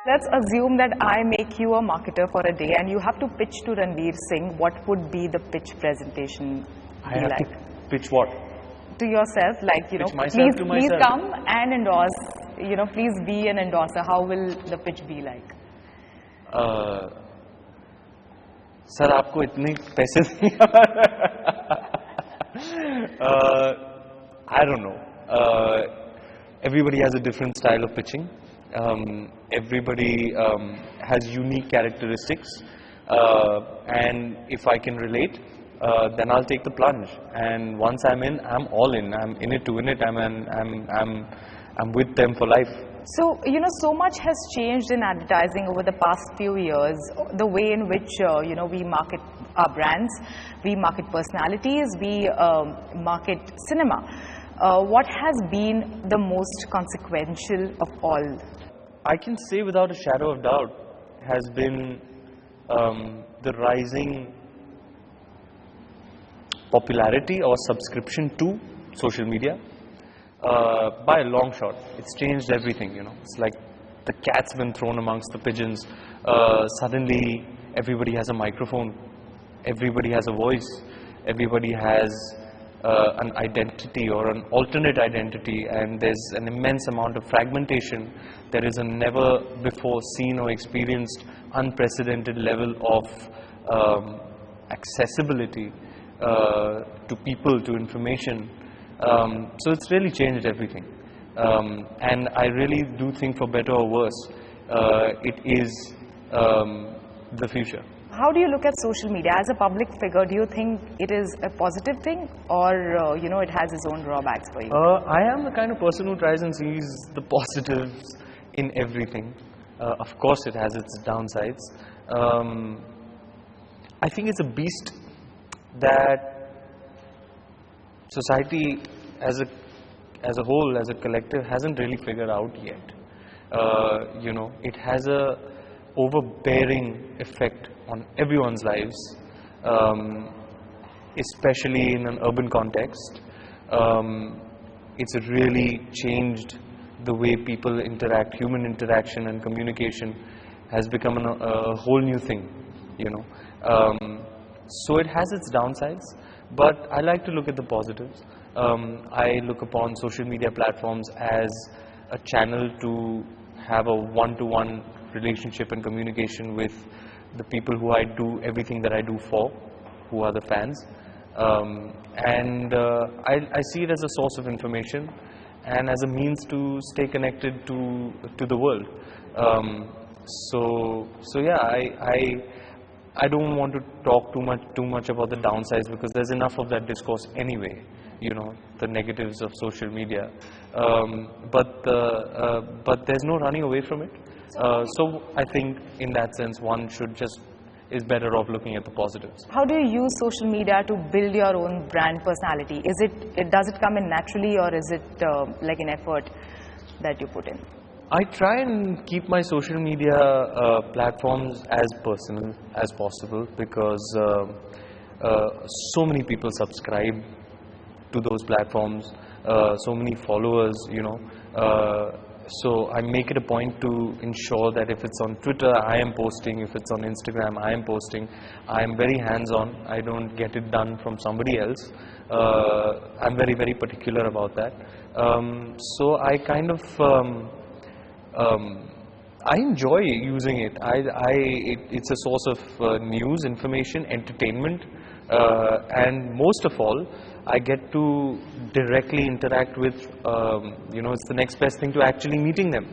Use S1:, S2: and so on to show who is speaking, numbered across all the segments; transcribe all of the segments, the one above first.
S1: Let's assume that I make you a marketer for a day and you have to pitch to Ranveer Singh. What would be the pitch presentation
S2: I
S1: be
S2: have
S1: like?
S2: to pitch what?
S1: To yourself, like,
S2: Pitch myself to
S1: please
S2: myself.
S1: come and endorse, please be an endorser. How will the pitch be like?
S2: Sir आपको इतने पैसे नहीं I don't know. Everybody has a different style of pitching. Everybody has unique characteristics, and if I can relate, then I'll take the plunge. And once I'm in, I'm all in. I'm in it to win it. I'm with them for life.
S1: So, so much has changed in advertising over the past few years. The way in which, we market our brands, we market personalities, we market cinema. What has been the most consequential of all?
S2: I can say without a shadow of doubt has been the rising popularity or subscription to social media. By a long shot, it's changed everything, It's like the cat's been thrown amongst the pigeons. Suddenly, everybody has a microphone. Everybody has a voice. Everybody has an identity or an alternate identity, and there's an immense amount of fragmentation. There is a never before seen or experienced unprecedented level of accessibility to people, to information. So it's really changed everything, and I really do think, for better or worse, it is the future.
S1: How do you look at social media as a public figure? Do you think it is a positive thing, or it has its own drawbacks for you?
S2: I am the kind of person who tries and sees the positives in everything. Of course, it has its downsides. I think it's a beast that society as a whole, as a collective, hasn't really figured out yet. It has a overbearing effect on everyone's lives, especially in an urban context. It's really changed the way people interact. Human interaction and communication has become a whole new thing, So it has its downsides, but I like to look at the positives. I look upon social media platforms as a channel to have a one-to-one relationship and communication with the people who I do everything that I do for, who are the fans. I see it as a source of information and as a means to stay connected to the world. So yeah, I don't want to talk too much about the downsides, because there's enough of that discourse anyway, the negatives of social media. But there's no running away from it. So I think in that sense, one is better off looking at the positives.
S1: How do you use social media to build your own brand personality? Does it come in naturally, or is it like an effort that you put in?
S2: I try and keep my social media platforms as personal as possible, because so many people subscribe to those platforms, so many followers, so I make it a point to ensure that if it's on Twitter, I am posting. If it's on Instagram, I am posting. I am very hands-on. I don't get it done from somebody else. I'm very, very particular about that. So I kind of I enjoy using it. It's a source of news, information, entertainment, and most of all, I get to directly interact with, it's the next best thing to actually meeting them.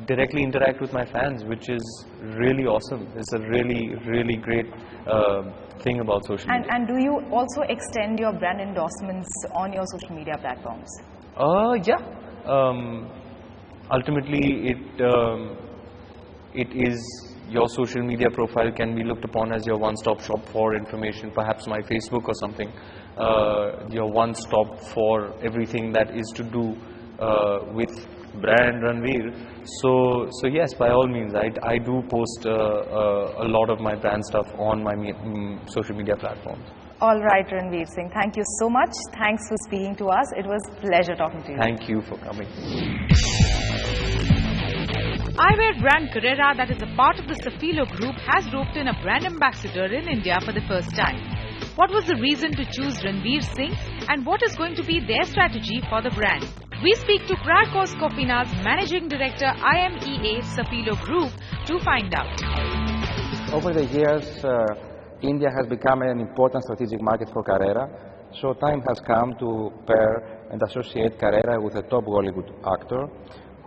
S2: Directly interact with my fans, which is really awesome. It's a really, really great thing about social media.
S1: And do you also extend your brand endorsements on your social media platforms?
S2: Yeah. Ultimately, it is your social media profile can be looked upon as your one-stop shop for information, perhaps my Facebook or something, your one-stop for everything that is to do with brand Ranveer. So yes, by all means, I do post a lot of my brand stuff on my social media platforms.
S1: All right, Ranveer Singh, thank you so much. Thanks for speaking to us. It was a pleasure talking to you.
S2: Thank you for coming.
S3: Eyewear brand Carrera, that is a part of the Safilo group, has roped in a brand ambassador in India for the first time. What was the reason to choose Ranveer Singh, and what is going to be their strategy for the brand? We speak to Cracos Cofina's Managing Director IMEA Safilo Group to find out.
S4: Over the years, India has become an important strategic market for Carrera, so time has come to pair and associate Carrera with a top Bollywood actor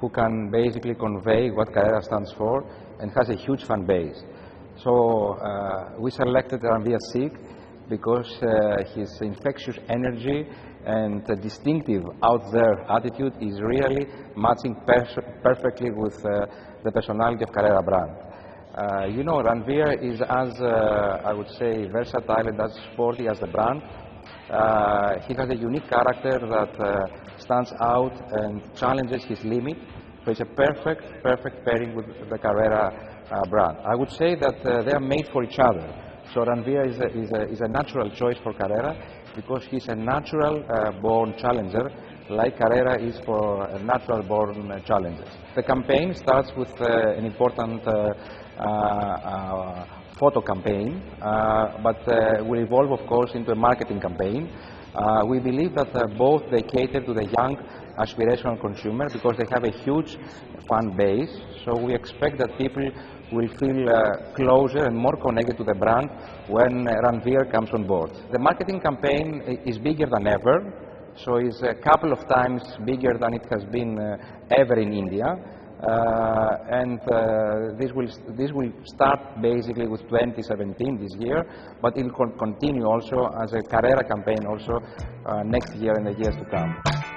S4: who can basically convey what Carrera stands for and has a huge fan base. So we selected Ranveer Singh because his infectious energy and distinctive out-there attitude is really matching perfectly with the personality of Carrera brand. You know, Ranveer is as, I would say, versatile and as sporty as the brand. He has a unique character that stands out and challenges his limit. So it's a perfect pairing with the Carrera brand. I would say that they are made for each other. So Ranveer is a natural choice for Carrera because he's a natural born challenger, like Carrera is for natural born challengers. The campaign starts with an important photo campaign, but will evolve, of course, into a marketing campaign. We believe that both they cater to the young aspirational consumer because they have a huge fan base, so we expect that people will feel closer and more connected to the brand when Ranveer comes on board. The marketing campaign is bigger than ever, so it's a couple of times bigger than it has been ever in India. This will start basically with 2017 this year, but it will continue also as a Carrera campaign also next year and the years to come.